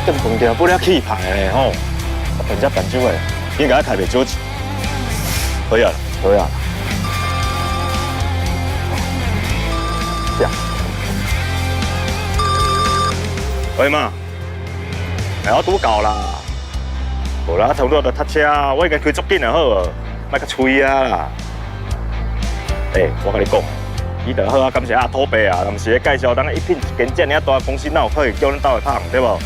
这饭店不了气派的吼，人家办酒的，应该开袂少钱。可以啊，可以啊。这样。可以嘛？哎，我拄到啦。无啦，差不多就塞车，我已经开足紧就好啊，莫甲吹啊啦。我甲你讲，伊就好啊，感谢阿土伯啊，若毋是咧介绍咱一品一间这尔大公司，哪有可能叫咱斗来拍，对无？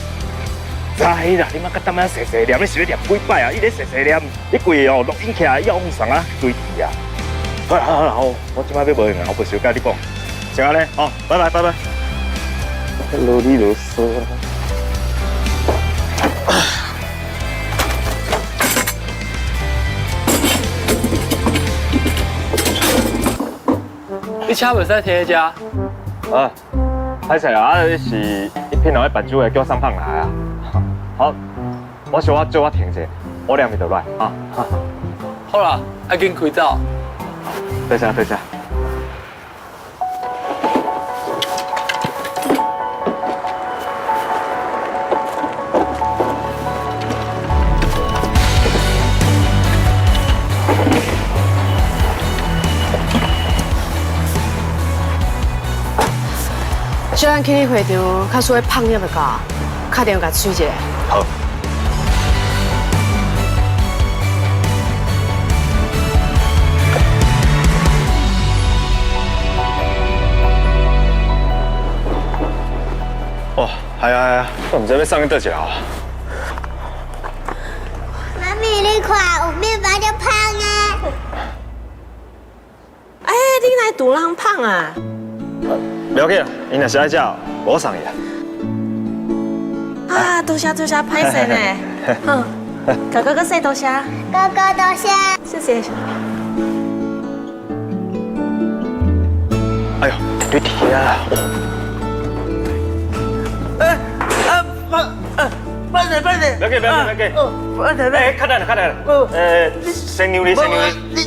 知啦，你莫甲当啊细细念，你是咧念几摆啊？伊咧细细念，你规个录音起来要用上啊，堆字啊。好啦，我即摆要无用啊，我不想甲你讲。先安尼，好，拜拜。啰里啰嗦。你车袂使停喺遮。啊，歹势啊，是一片来办酒的，叫上胖来啊。好，我想我停者，我2面就来啊。好啦，要紧开走。多谢。叫咱去你会场，较属于胖了就到，打电话甲催一下。好。哦，系啊，我唔知要送去倒一个啊。妈咪，你看有面包就胖啊！哎，你哪独人胖啊？不要紧啊，伊若是爱食，我送伊啊。啊，多谢，歹势呢。嗯，哥哥说多谢。哥哥多谢。谢谢。哎呦，对题啊！慢点，不要紧。慢点，哎，较等下。先让你。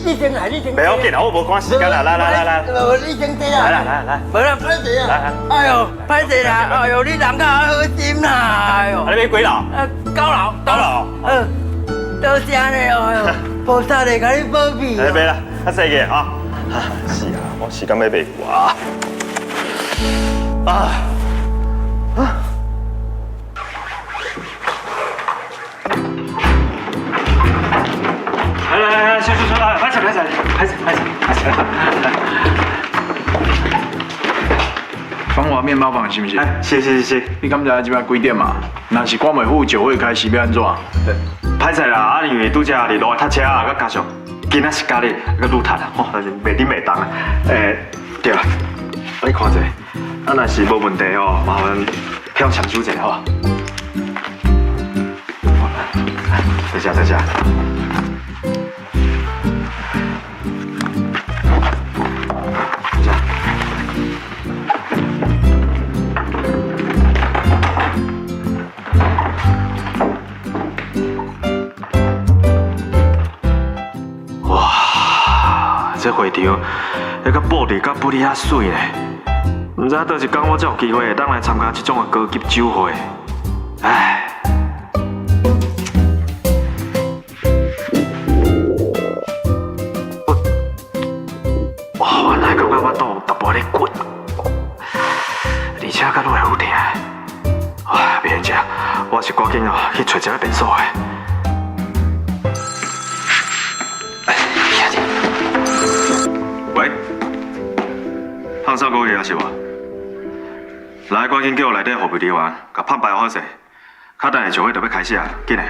你先来，不要紧啊，我无赶时间啦，来。你先坐啊。来。无啦，歹势啊。哎呦，歹势啦，哎呦，你人较好心啦，哎呦。你买几楼？九楼。多谢呢，哎呦，菩萨来甲你保庇。来买啦，较细个啊。是啊，我时间要买哇。来，去，拍摄。芳华面包房是不是？是。你敢知即摆几点嘛？若是管袂赴9月开始要安怎？歹势啦，因为拄则伫路塞车啊，佮加上今仔是假日，佮路塌啊，吼，袂啉袂动啊。对啊，你看者，若是无问题哦，麻烦向抢修者好。多谢。这会场，那个布置甲不哩遐水呢，唔知倒一天我才有机会会当来参加这种的高级酒会。唉。我哪会感觉我肚淡薄咧滚，而且甲愈来愈疼。唉，别人食，我是赶紧哦去找一个便所的。喂，放少个月是无？来，赶紧叫内底服务人员，甲拍牌好势。较等下酒会就要开始啊，紧的。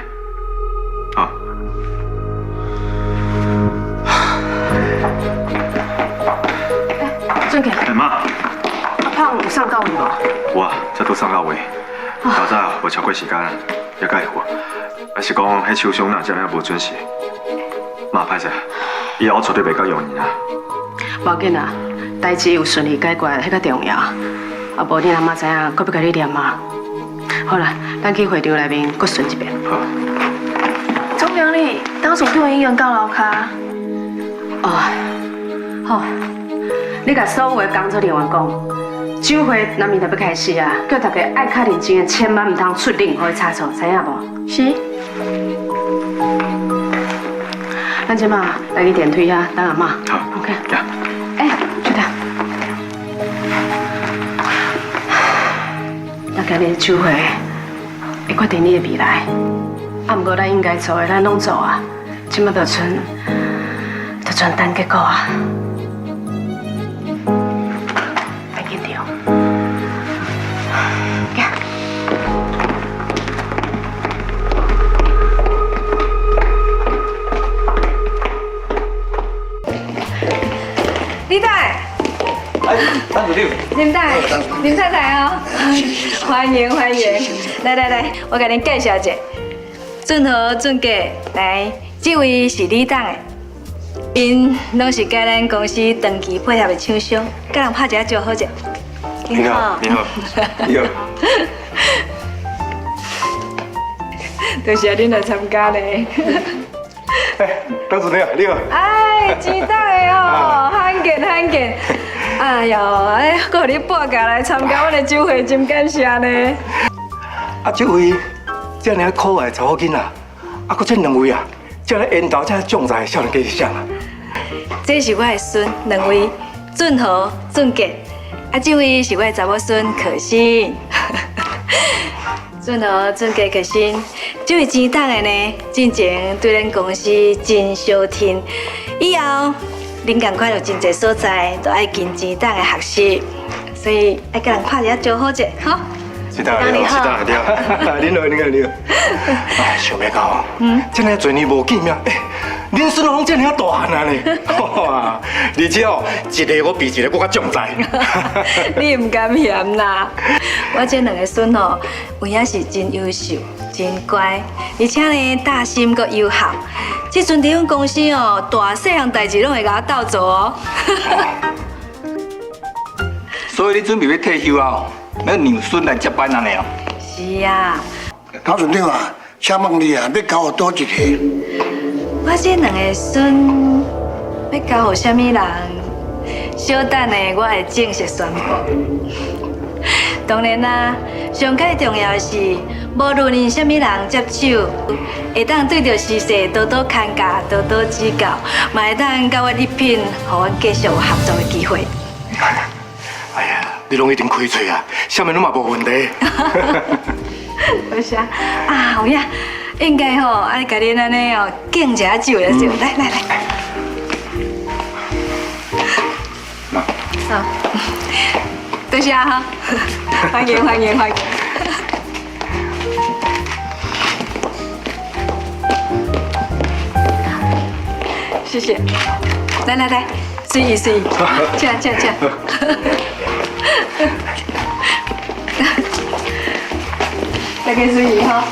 好。俊杰。妈。阿胖有送到你无？有啊，这都送到位。较早无超过时间，也解付。还是讲，迄手伤哪只还无准时。妈，歹势，以后我绝对袂甲用你啊。无要紧啊，代志有顺利解决，迄较重要。啊，无你阿妈知影，搁要甲你念啊。好啦，咱去会场内面搁顺一遍。好。总经理，当初对我医院到楼骹。哦，好，你甲所有的工作人员讲，酒会南面就要开始啊，叫大家爱较认真的，千万唔通出任何的差错，知影无？是。咱即马来去电梯啊，等阿妈。好 ，OK。呀，哎，去的。咱今日酒会会决定你的未来，啊，不过咱应该做的咱拢做啊，即马就剩等结果啊。别紧张。呀。李太，哎，张主任，林太，林太太哦，欢迎欢迎，来，我给您介绍一下，俊和、俊哥，来，这位是李董的，因拢是甲咱公司长期配合的厂商，甲人拍一下招呼者。你好，你好，你好。多谢恁来参加呢。哎，张主任你好。哎，知道的哦，罕见。哎呦，哎，搁你报价来参加我的酒会，真感谢呢。啊，这位这尔可爱的查某囡仔，啊，搁这两位啊，这个缘投这壮哉的少年家是谁啊？这是我的孙，两位俊豪、俊杰。啊，这位是我的查某孙可心。俊豪、俊杰、可心，这位钱董的呢，之前对咱公司真小听，以后恁共款有真侪所在，都爱跟钱董的学习，所以爱甲人拍一下招呼者，吼。是的，你好，是的，你好，你好。哎，想要到，这么多年无见面，哎，恁孙拢这么大汉啊呢，哇！而且哦，一个我比一个更加壮哉。你唔敢嫌啦，我这两个孙哦，有影是真优秀、真乖，而且呢，大心阁友好。这阵伫阮公司哦，大细项代志拢会甲我斗做哦。所以你准备要退休啊？要让孙来接班啊呢？是啊，陶总长啊，请问你啊，要交我多一个？我这两个孙要交予什么人？小等呢，我会正式宣布。当然啦，上较重要的是，无论因什么人接手，会当对着时势多多看教、多多指教，嘛会当甲我礼品，互阮继续有合作的机会。哎呀，你拢一定开嘴啊，下面拢嘛无问题。多谢啊，有影，应该吼爱甲恁安尼哦敬一下酒了就，来。好，多谢哈，欢迎。谢谢，来，随意，请。大家注意哈。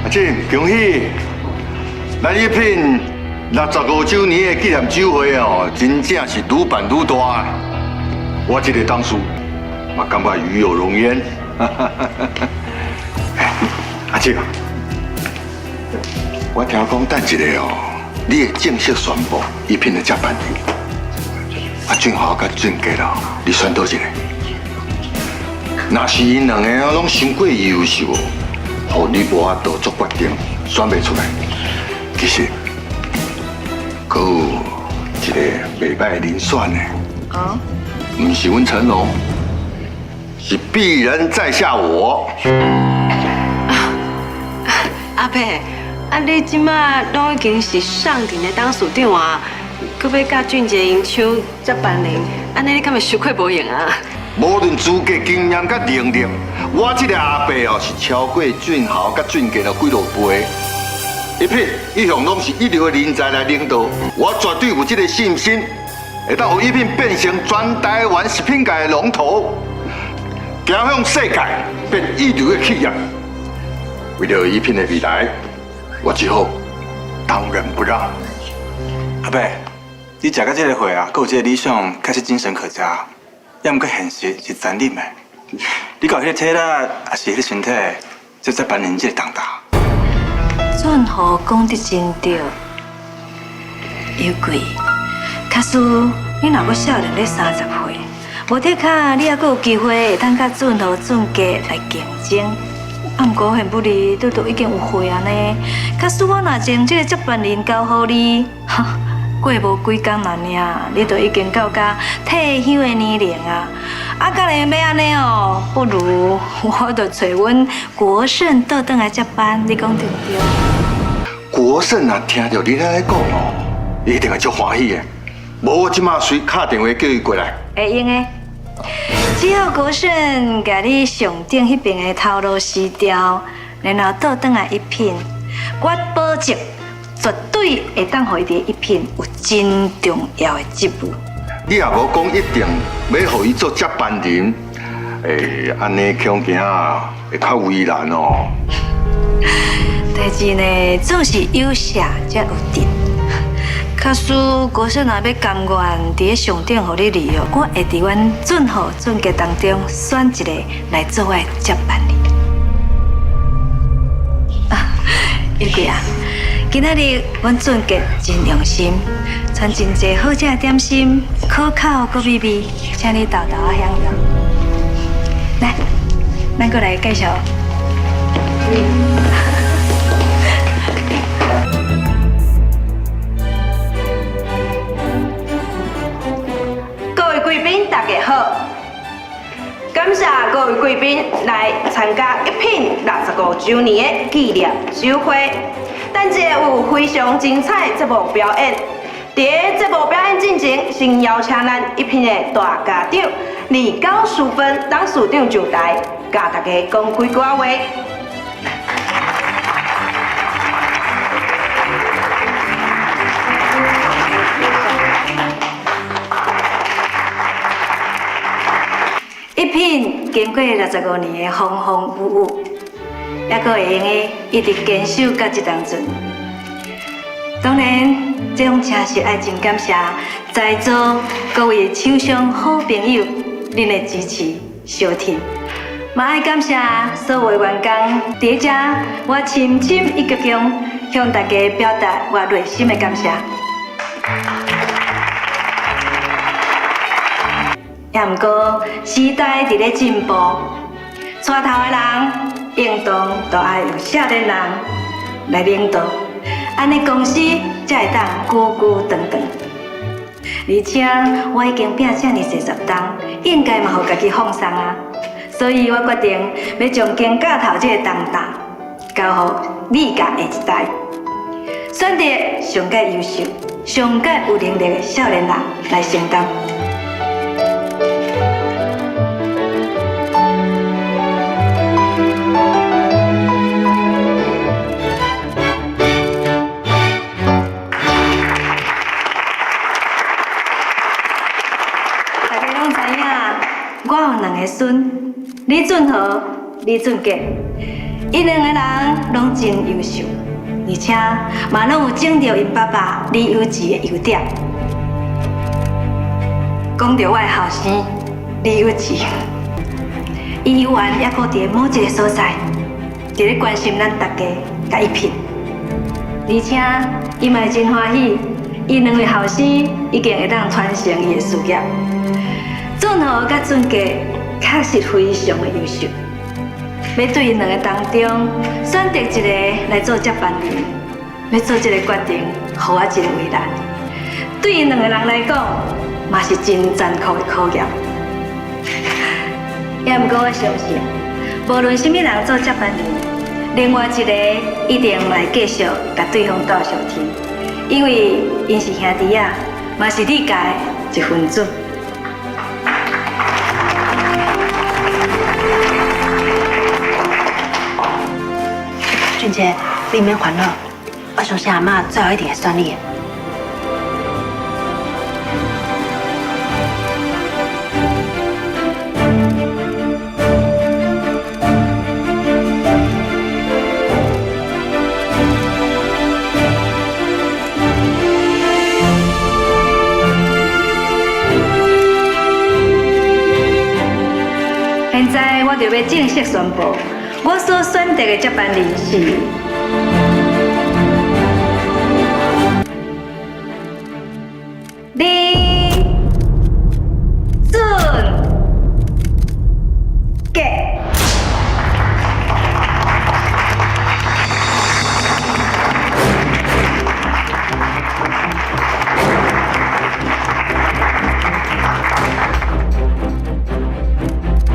阿姐，恭喜！咱一品65周年的纪念酒会哦，真正是愈办愈大。我这个董事嘛，感觉与有荣焉。阿姐，我听讲等一下哦，你会正式宣布一品的接班人。阿俊豪甲俊杰啦，你选倒一个？若是因两个拢伤过优秀，互你无法度做决定，选袂出来。其实，阁有一个袂歹的人选呢。哦。唔是阮成龙，是鄙人在下我。阿伯，啊你即马拢已经是上庭的董事长啊，搁要甲俊杰因抢接班人，安尼你敢会羞愧无用啊？无论资格、经验甲能力，我这个阿伯哦是超过俊豪甲俊杰的几落倍。一品一向拢是一流的人才来领导，我绝对有这个信心。会当有一品变成全台湾食品界的龙头，走向世界变一流的企业。为了一品的未来，我只好当仁不让。阿伯，你食到这个会啊，还有这个理想，确实精神可嘉，要毋过现实是残忍的。你搞迄个体力，还是迄个身体，这在扮演这个重大。俊豪讲得真对，有贵。假使你若阁少年咧30岁，无得卡你还阁有机会会当甲俊豪、俊杰来竞争。啊，毋过现不离都已经有岁啊呢。假使我若将这个接班人交互你，过无几工啦尔，你就已经到甲退休的年龄啊！啊，甲你要安尼哦，不如我就找阮国胜倒转来接班，你讲对不对？国胜啊，听到你咧讲哦，一定会足欢喜的。无我即马随打电话叫伊过来。会用的。只要国胜甲你上顶迄边的头路撕掉，然后倒转来一品，我保证绝对会当互伊伫一品有真重要的职务。你也无讲一定要互伊做接班人，安尼恐惊会较为难哦。代志呢，总是有写才有定。假使国胜若要甘愿伫咧上顶互你利用，我会伫阮俊豪、俊杰当中选一个来做我的接班人。玉贵啊，今仔日阮俊杰真用心，传真济好食的点心，可口搁美味，请你豆豆啊享用。来，咱过来介绍。贵宾大家好，感谢各位贵宾来参加一品65周年的纪念酒会。咱这有非常精彩节目表演。在节目表演进前，先邀请咱一品的大家长李高淑芬董事长上台，甲大家讲几句话。一品经过65年的风风雨雨，还阁会用的一直坚守到这当阵。当然，这种真是爱真感谢在座各位厂商好朋友恁的支持相挺，嘛爱感谢所有员工。伫遮，我深深意激中向大家表达我内心的感谢。也毋过，时代伫咧进步，带头的人应当都爱有少年人来领导，安尼公司才会当久久长长。而且我已经拼这么40档，应该嘛互家己放松啊，所以我决定要将肩胛头这个重担交予你甲下一代，选择上界优秀、上界有能力的少年人来承担。我有2个孙，李俊豪、李俊杰，因2个人拢真优秀，而且嘛拢有种到因爸爸李有志的优点。讲到我的后生李有志，伊永远还阁伫某一个所在，伫咧关心咱大家甲一品，而且伊嘛会真欢喜，伊2位后生已经会当传承伊的事业。俊豪甲俊杰确实非常的优秀，要对因2个当中选择一个来做接班人，要做这个决定，予我真为难。对因2个人来讲，嘛是真艰苦的考验。也毋过我相信，无论什么人做接班人，另外一个一定来继续甲对方斗相天，因为因是兄弟啊，嘛是你家的一份子。俊杰，你免烦恼，我相信阿嬷最后一定会选你的。现在就要正式宣布，我所选择的接班人是李俊杰。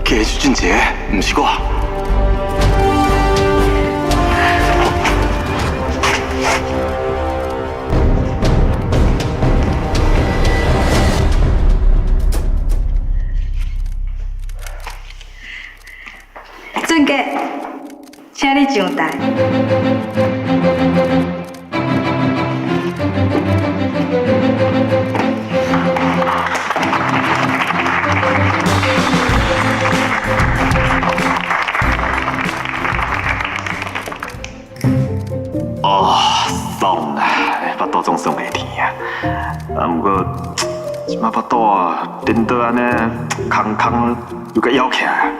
给许俊杰，不是我。俊杰，请你上台。哦，爽啦，巴肚总算会甜啊。啊，不过即摆巴肚啊，顶到安尼空空又个摇起来。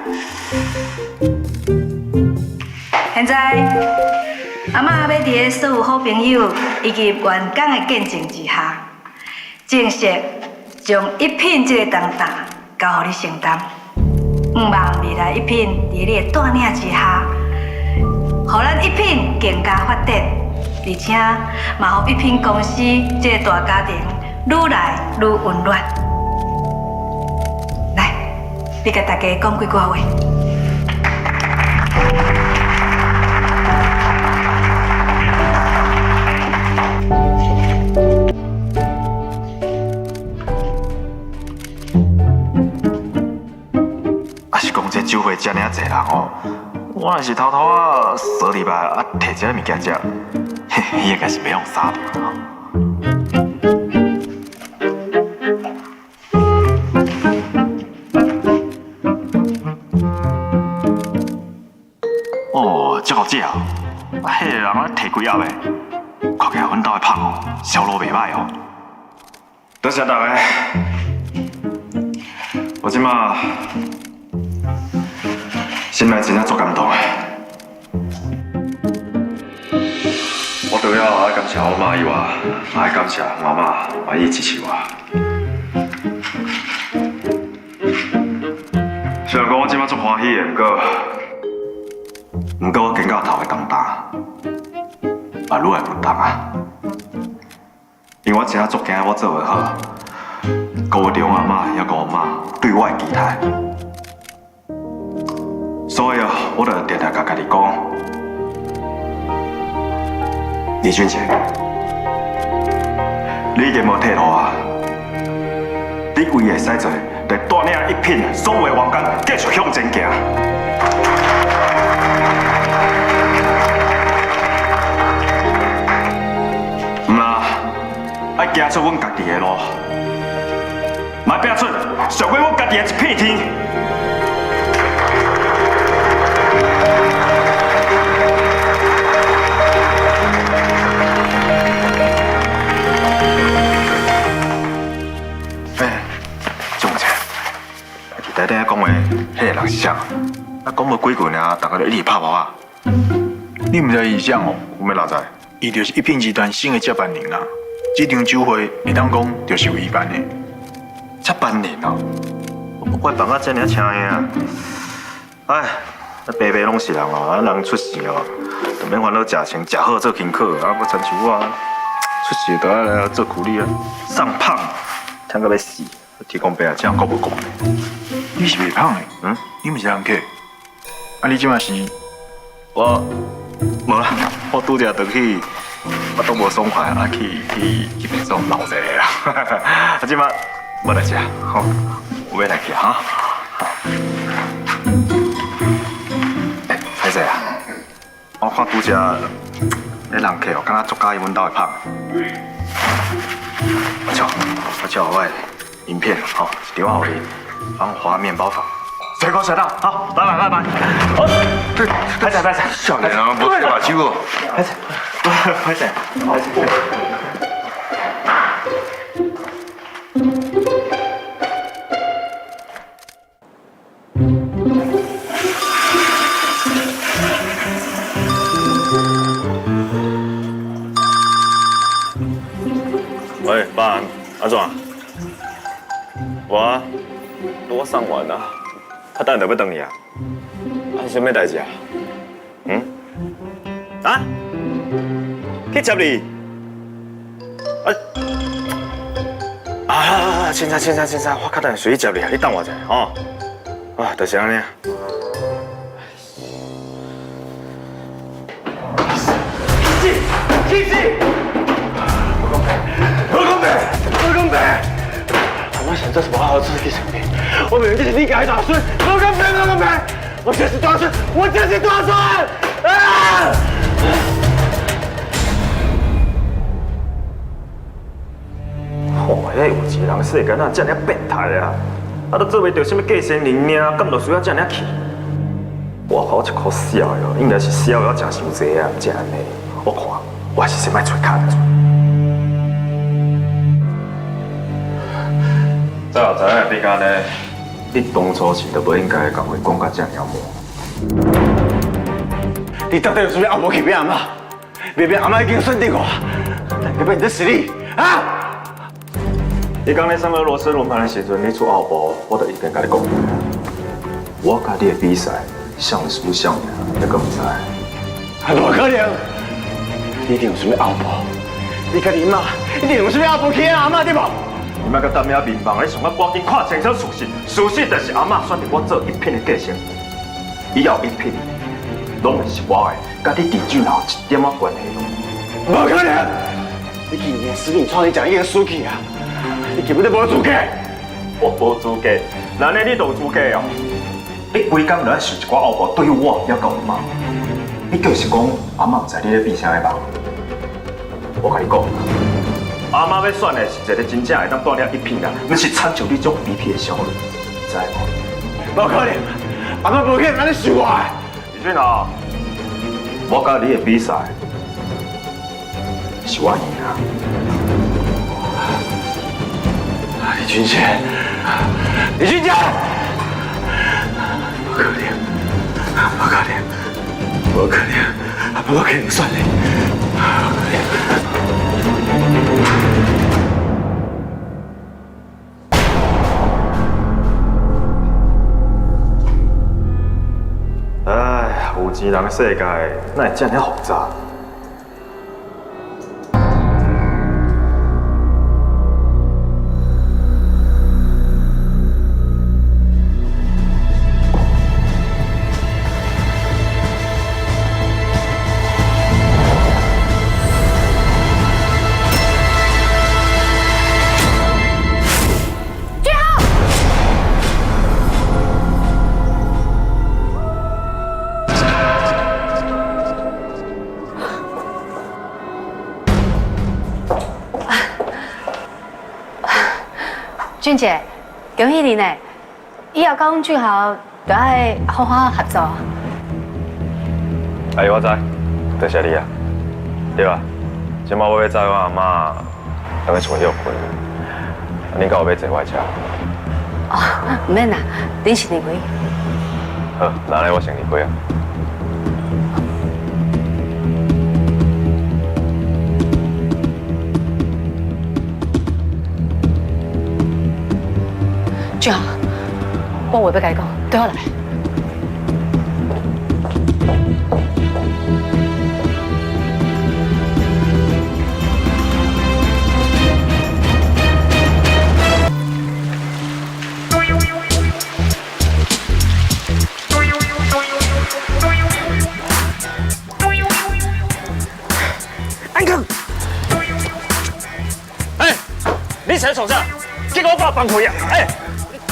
现在，阿嬷要伫个所有好朋友以及员工的见证之下，正式将一品这个重担交予你承担。毋望未来一品伫你的带领之下，互咱一品更加发展，而且嘛，互一品公司这个大家庭愈来愈温暖。来，你甲大家讲几句话。啊是讲这酒会遮尔济人哦，我若是偷偷啊扫入来啊，摕一个物件食，伊应该是袂用杀掉。哦，这好食哦！啊，迄个人啊摕几盒的，看起来阮兜的芳哦，销路袂歹哦。多谢大家，我即马心内真正足感动的。我除了爱感谢我妈以外，也爱感谢我妈愿意支持我。虽然讲我即马足欢喜的，不过我肩胛头会重担，嘛愈来愈重啊。因为我真正足惊我做袂好，顾不着我阿妈也顾我妈对我的期待，所以我就常常甲家己讲，李俊杰，你已经无退路啊！你唯会使做，来带领一品所有的员工继续向前行。爱行出阮家己的路，莫拼出上过阮家己的一片天。仲者，伫内底讲话，迄个人是啥？啊，讲无几句尔，大家就一直拍炮啊！你毋知伊是啥哦？我要哪知？伊就是一品集团新的接班人啊！这场酒会会当讲就是有伊办的。接班人哦，我办啊这尔请的啊！哎，白白拢是人哦，啊人出事哦，就免烦恼食钱，食好做轻巧，啊，要亲像我出事就要来做苦力啊，上胖，听到要死，提供白啊，这样够不够？你是袂胖的，你毋是人客，啊你即马是？我无啦，我拄则回去。我都无爽快啊，去民宿闹一下啦。啊，即马无来食，好，有要来去哈。歹势啊！我看拄则那人客哦，敢若足介意阮兜的胖。我叫我的影片吼，一张互你，放华面包房。水果水到，好，拜拜拜拜。歹势，少年啊，无吃目睭哦。歹势。快点！爸，安怎？我送完啊，等下就要回去啊。啊，什么代志啊？啊？去接你？凊彩，我较等下随去接你啊，你等我一下吼。啊，就是安尼啊。气势！何公平！我想这是不好好自己身边，我明明就是你家的大孙，何公平！我就是大孙！啊！哦，迄有一人世间啊，这么变态啊！啊，都做袂到什么过仙人呢？敢就需要这么气？我靠，一颗痟的哦，应该是痟要食伤济啊，才安尼。我看，我还是先莫出卡了。再后知影比较呢，你当初是都不应该甲我讲甲这样模。你到底有什么后无去变阿妈？明明阿妈已经选定我，但根本你在死你啊！你讲你上俄罗斯轮盘的时阵，你出后部，我就已经甲你讲过。我甲你的比赛像输像赢，你敢唔知？不可能！你一定有什么后部？你甲你妈一定有什么后部去阿妈对不？你莫甲当面面盲，你上我赶紧看清楚事实。事实就是阿妈选定我做一品的继承，以后一品拢会是我的，甲你地主老一点仔关系都无可能！你去年死命创你讲已经输去啊！你根本就无资格！我无资格，那呢你都有资格哦！你规工就爱想一寡后部对我还有阿妈，你就是讲阿妈唔知你咧比啥个吧？我甲你讲，阿妈要选的是一个真正会当锻炼一品人，不是参照你种卑鄙的小人，知无？无可能！阿妈无可能安尼想我的。李俊豪，我甲你的比赛是我赢啊！李俊贤，不可能，不可能算你，哎，有钱人的世界哪会这么复杂？俊姐，恭喜你呢！以后甲阮俊豪就爱好好合作。哎，我知，多谢你啊。对啊，今晚我要载我阿妈当去厝休困，恁敢有要坐我的车？哦，唔免啦，恁是你开。好，那来我先离开啊。俊豪，我话要甲你讲，对我来。安康，哎，你谁手下？结果我把绑回呀！哎。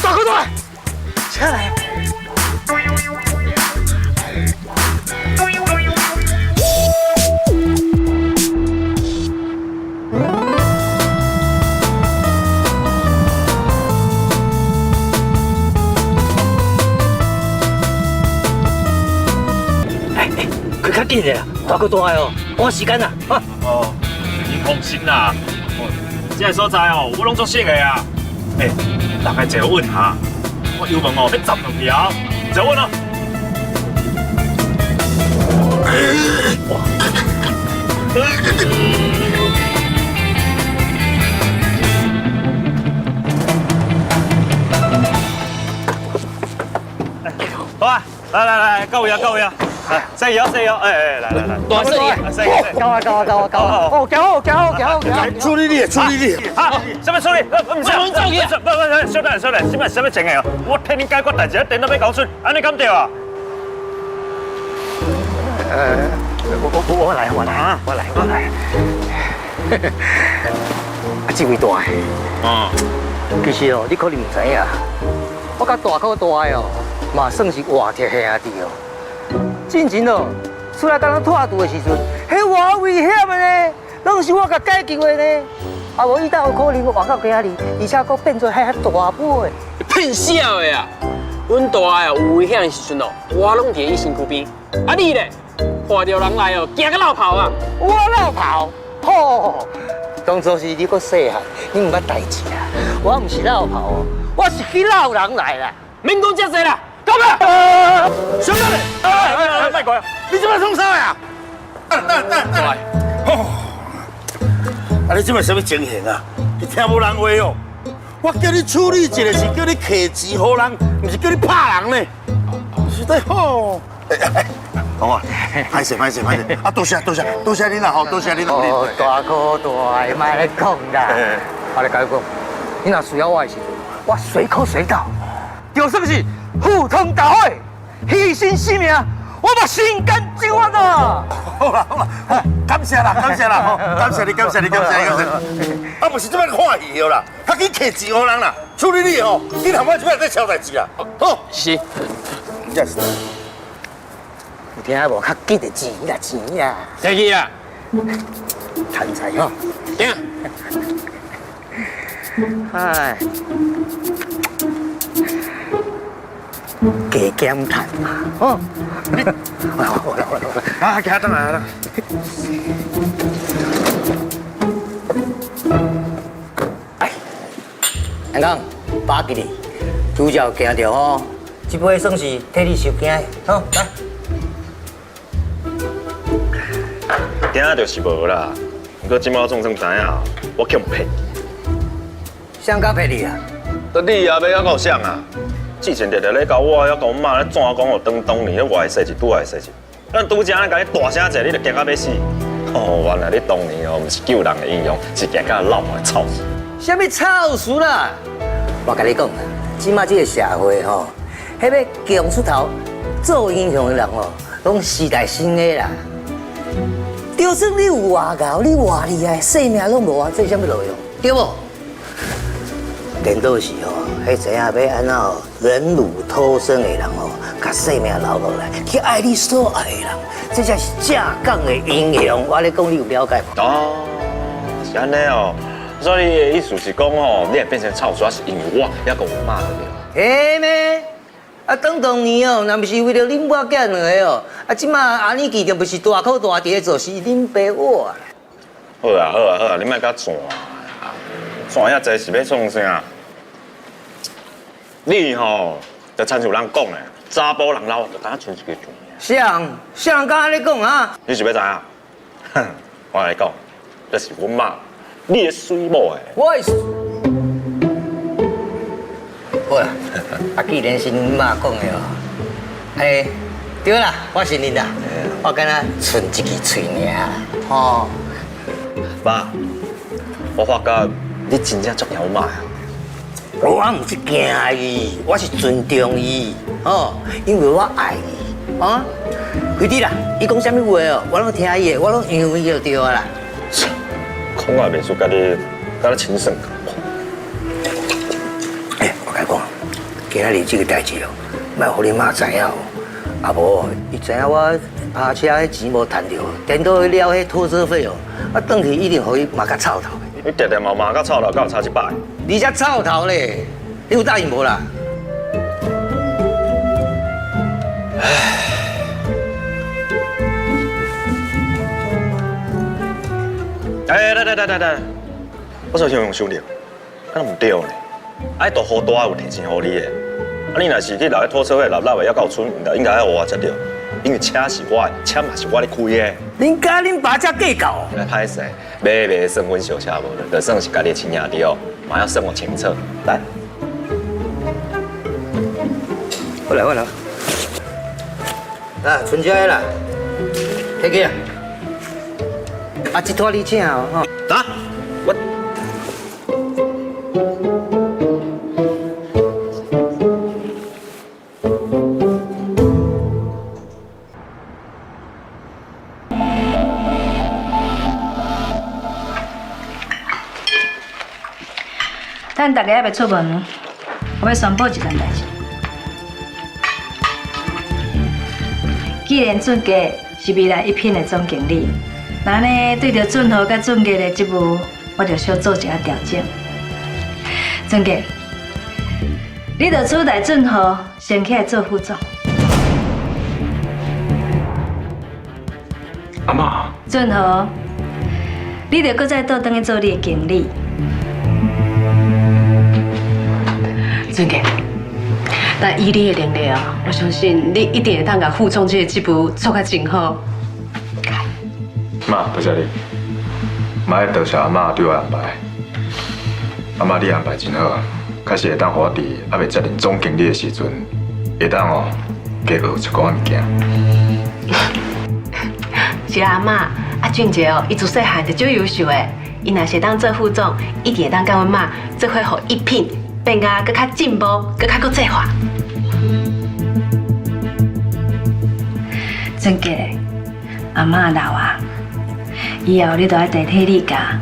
大哥大，车来。快较紧点，大哥大哦，赶时间啦，啊！哦，你放心啦，这个所在哦，我拢做熟的啊。哎，大家坐稳哈，我油门哦要站落去啊，坐稳哦。来，够呀，来，加油，哎，来，大声点，够啊！哦，来，处理你，好，什么处理？唔使，不，小弟，什么情形？我替你解决代志，电脑要搞出，安尼敢对啊？我来。啊，这位大的，其实哦，你可能唔知影，我甲大哥大的哦，嘛算是活铁兄弟哦。之前哦，出来甲咱拖住的时阵，迄偌危险的呢，拢是我甲解救的呢。啊，无伊才有可能活到今日，而且佫变做遐大尾。骗笑的啊！阮大个有危险的时阵哦，我拢伫伊身躯边。啊你咧，看到人来哦，惊个落跑啊！我落跑，吼！当初是你佫细汉，你唔捌代志啊。我唔是落跑哦，我是去捞人来啦。免讲遮济啦，到咩？兄弟，卖过，你做咩冲啥呀？来，啊！你这摆什么情形啊？你听无人话哦？我叫你处理一个是叫你客钱好人，唔是叫你拍人呢。实在好。好啊，歹势，啊，多谢你啦，吼，多谢你啦。哦，大哥大的，莫来讲啦。我来甲你讲，你若需要我的时阵，我随口随到，就算是赴汤蹈火，牺牲性命，我嘛心甘情愿啊。好啦，感谢啦，感谢你。啊，不是这摆看戏了啦，较紧客钱好人啦，处理你吼，你他妈这摆在敲代志啦。好，是，真是。有听无？较紧的钱啦。再去啊！贪财吼。行。哎，加减赚嘛，哦。我来，啊，行，等来。哎，杨刚，巴给你，主角惊到哦，这杯算是替你受惊的，好，来。惊就是无啦，不过今麦总算知影，我强骗。谁敢骗你啊？都你也要还够谁啊？之前日日咧教我，要甲我妈咧怎讲我当年咧外世一拄外世一，咱拄则咧甲你大声者，你就惊到要死。哦，原来你当年哦，唔是救人的英雄，是惊到老的臭死。什么臭事啦？我甲你讲，即马这个社会吼，迄要强出头做英雄的人哦，拢时代新的啦。就算你有外高，你外厉害，性命拢无啊，这什么路用？对不？颠倒是哦，迄知影要安怎忍辱偷生的人哦，甲性命留落来，去爱你所爱的人，这才是正港的英雄。我咧讲，你有了解无？哦，是安尼哦。所以你的意思是讲哦，你会变成臭主要是因为我要跟我骂对。嘿咩？啊，当年哦，若不是为了恁母囝两个哦，啊，即马安尼记就不是大口大舌做事恁爸我啊。好啊，你莫甲转遐济是要创啥？你吼，就亲像人讲的，查甫人老就敢若像一个船。谁人敢安尼讲啊？你是要知影？哼，我来讲，这是阮妈，你的水某的。我的。好啦，啊，既然是恁妈讲的哦，哎，对啦，我信任啦，我敢若剩一支嘴尔，吼。爸，我发觉你真正足妖骂。我唔是惊伊，我是尊重伊，哦，因为我爱伊，啊，快啲啦，伊讲啥物话哦，我拢听伊的，我拢应伊就对啊啦。讲也袂输甲你亲生。我甲你讲，今仔日这个代志哦，莫互你妈知影哦，啊无，伊知影我拍车迄钱无赚着，颠倒去了迄拖车费哦，我转去一定互伊骂甲臭头。你常常骂甲臭头，敢有差一摆？你才臭头咧！你有答应无啦？来，我说用收了，敢唔对呢？爱大好大有提钱互你的，啊你若是去留喺拖车位立的，要到村，应该要我接着，因为车是我的，车嘛是我咧开的。恁家恁爸才计较。来歹势，买算阮小车无，就算是家己亲兄弟哦，嘛要算我清楚。来，我来。啊，春节的啦，摕去啊。啊，这拖你请哦，吼。啊，我。等大家还袂出门，我要宣布一件代志。既然俊杰是未来一品的总经理，那呢对着俊豪甲俊杰的职务，我就小做一下调整。俊杰，你着取代俊豪升起来做副总。阿妈，俊豪，你着搁再倒转去做你的经理。俊杰，但以你的能力啊，我相信你一定会当甲副总这个职务做甲真好。妈，多谢你。妈要多谢阿妈对我安排。阿妈你安排真好，确实会当互我伫还未接任总经理的时阵，会当哦加学一寡物件。是啦，阿嬷，阿俊杰哦，伊自细汉就最优秀的，伊若是当做副总，一定会当甲阮妈做伙互一品变甲更较进步，更较国际化。俊杰，阿嬷老啊，以后你都要代替你家，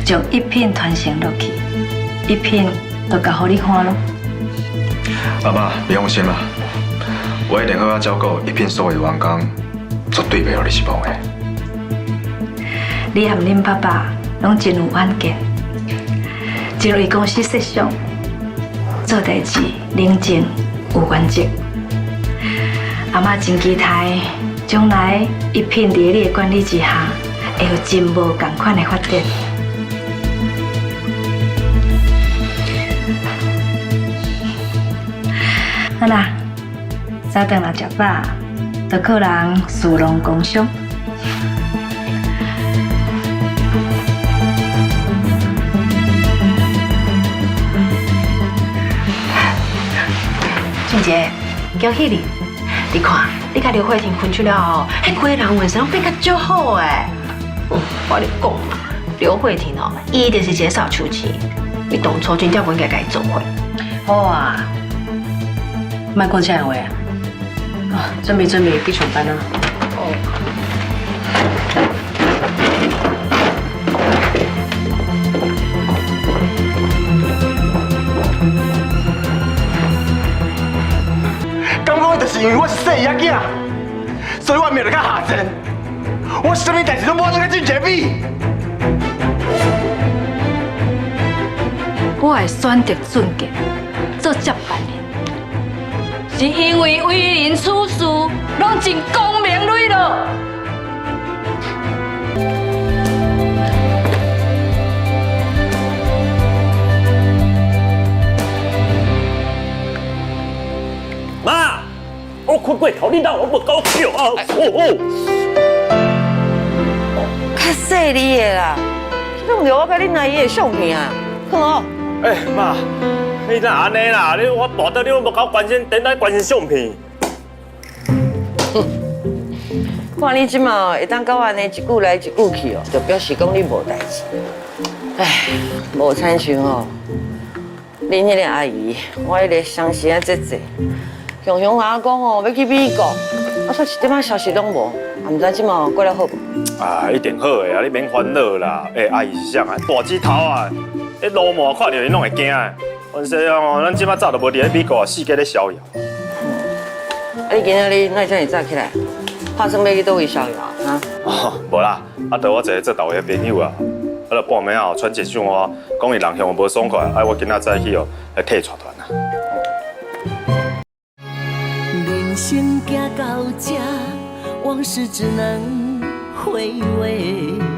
将一品传承落去，一品都交互你看咯。阿妈，你放心啦，我一定好好照顾一品所有员工，绝对袂让你失望的。你和恁爸爸拢真有远见，真为公司设想，做代志冷静有原则。阿嬷真期待将来一品伫你的管理之下，会有真无同款的发展。好啦，早顿来食饱，就靠人事农工商。俊杰，恭喜你！你看，你甲刘慧婷分手了后，迄几个人浑身变甲足好诶。我你讲嘛，刘慧婷哦，伊就是一个少出气，你当初真正不应该甲伊做伙。好啊，莫讲这样话啊！啊，准备去上班啊！哦。刚刚就是因为我是细仔囝，所以我命就较下贱。我什么代志拢无做甲俊杰比。我会选择俊杰做接班人，是因为为人处事拢真光明磊落。妈，我困过头，你让我不高兴啊！较细腻的啦，弄着我甲恁阿姨的相片啊，看哦。妈，你哪安尼啦？你我跋倒你，我无搞关心，等待关心相片。看你即马会当到安尼一句来一句去哦，就表示讲你无代志。无亲像哦，恁迄个阿姨，我迄个伤心啊济济，雄雄甲我讲哦，要去美国，啊，却一点仔消息拢无，啊，毋知即马过了好无？啊，一定好的啊，你免烦恼啦。阿姨是啥啊？大指头啊！迄路幕看到伊拢会惊的。阮说哦，咱即摆早都无伫咧美国，世界咧逍遥。啊，你今仔日哪会遮尔早起来？打算要去倒位逍遥啊？哦，无啦，得我一个做导游的朋友啊，就半暝后传一信我，讲伊人向无爽快，我今仔早起哦来替带团啊。人生行到这，往事只能回味。